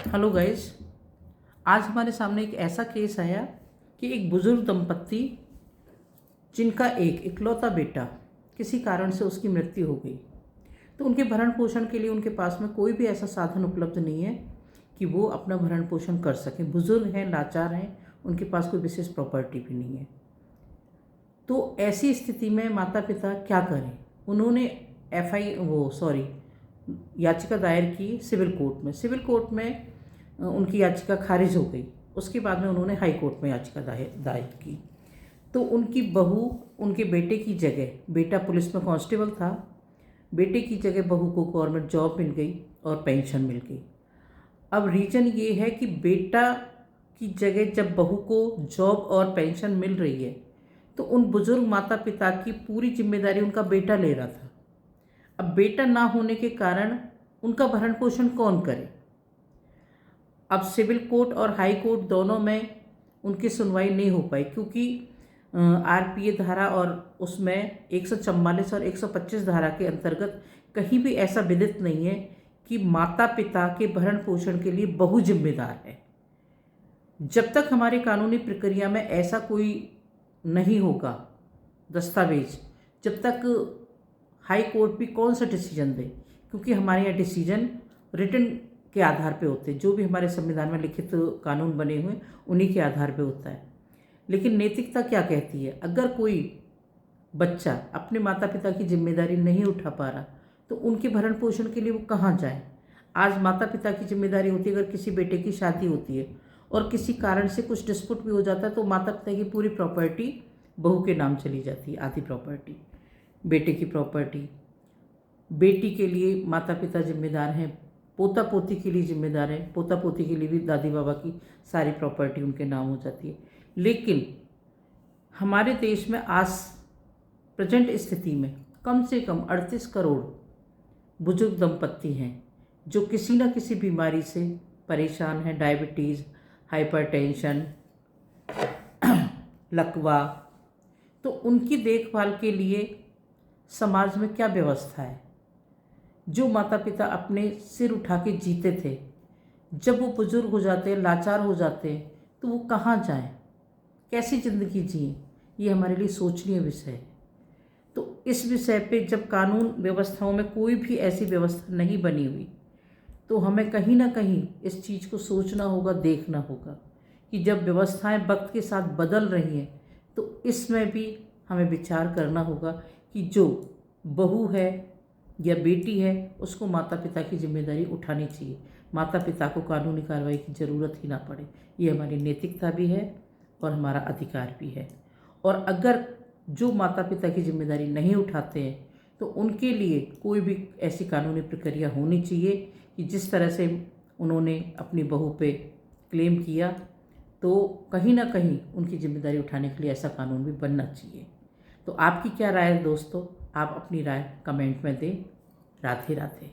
Hello guys. आज हमारे सामने एक ऐसा केस आया कि एक बुजुर्ग दंपत्ति जिनका एक इकलौता बेटा किसी कारण से उसकी मृत्यु हो गई, तो उनके भरण पोषण के लिए उनके पास में कोई भी ऐसा साधन उपलब्ध नहीं है कि वो अपना भरण पोषण कर सकें। बुजुर्ग हैं, लाचार हैं, उनके पास कोई विशेष प्रॉपर्टी भी नहीं है। तो ऐसी स्थिति में माता पिता क्या करें? उन्होंने याचिका दायर की सिविल कोर्ट में। सिविल कोर्ट में उनकी याचिका खारिज हो गई। उसके बाद में उन्होंने हाई कोर्ट में याचिका दायर की। तो उनकी बहू उनके बेटे की जगह, बेटा पुलिस में कांस्टेबल था, बेटे की जगह बहू को गवर्नमेंट जॉब मिल गई और पेंशन मिल गई। अब रीज़न ये है कि बेटा की जगह जब बहू को जॉब और पेंशन मिल रही है तो उन बुजुर्ग माता पिता की पूरी जिम्मेदारी उनका बेटा ले रहा था। अब बेटा ना होने के कारण उनका भरण पोषण कौन करे? अब सिविल कोर्ट और हाई कोर्ट दोनों में उनकी सुनवाई नहीं हो पाई, क्योंकि आरपीए धारा और उसमें 144 और 125 धारा के अंतर्गत कहीं भी ऐसा विदित नहीं है कि माता पिता के भरण पोषण के लिए बहू जिम्मेदार है। जब तक हमारी कानूनी प्रक्रिया में ऐसा कोई नहीं होगा दस्तावेज, जब तक हाई कोर्ट भी कौन सा डिसीजन दे, क्योंकि हमारे यहाँ डिसीजन रिटन के आधार पे होते हैं। जो भी हमारे संविधान में लिखित कानून बने हुए उन्हीं के आधार पे होता है। लेकिन नैतिकता क्या कहती है? अगर कोई बच्चा अपने माता पिता की जिम्मेदारी नहीं उठा पा रहा तो उनके भरण पोषण के लिए वो कहाँ जाए? आज माता पिता की जिम्मेदारी होती है, अगर किसी बेटे की शादी होती है और किसी कारण से कुछ डिस्प्यूट भी हो जाता है तो माता पिता की पूरी प्रॉपर्टी बहू के नाम चली जाती है, आधी प्रॉपर्टी बेटे की प्रॉपर्टी। बेटी के लिए माता पिता जिम्मेदार हैं, पोता पोती के लिए जिम्मेदार है, पोता पोती के लिए भी दादी बाबा की सारी प्रॉपर्टी उनके नाम हो जाती है। लेकिन हमारे देश में आज प्रेजेंट स्थिति में कम से कम 38 करोड़ बुजुर्ग दंपत्ति हैं जो किसी न किसी बीमारी से परेशान हैं। डायबिटीज़, हाइपरटेंशन, लकवा। तो उनकी देखभाल के लिए समाज में क्या व्यवस्था है? जो माता पिता अपने सिर उठा के जीते थे, जब वो बुजुर्ग हो जाते हैं, लाचार हो जाते हैं, तो वो कहाँ जाएं? कैसी ज़िंदगी जिए? ये हमारे लिए सोचनीय विषय है। तो इस विषय पे जब कानून व्यवस्थाओं में कोई भी ऐसी व्यवस्था नहीं बनी हुई तो हमें कहीं ना कहीं इस चीज़ को सोचना होगा, देखना होगा कि जब व्यवस्थाएं वक्त के साथ बदल रही हैं तो इसमें भी हमें विचार करना होगा कि जो बहू है या बेटी है उसको माता पिता की जिम्मेदारी उठानी चाहिए। माता पिता को कानूनी कार्रवाई की ज़रूरत ही ना पड़े। ये हमारी नैतिकता भी है और हमारा अधिकार भी है। और अगर जो माता पिता की जिम्मेदारी नहीं उठाते हैं तो उनके लिए कोई भी ऐसी कानूनी प्रक्रिया होनी चाहिए कि जिस तरह से उन्होंने अपनी बहू पे क्लेम किया तो कहीं ना कहीं उनकी जिम्मेदारी उठाने के लिए ऐसा कानून भी बनना चाहिए। तो आपकी क्या राय है दोस्तों? आप अपनी राय कमेंट में दें। राधे राधे।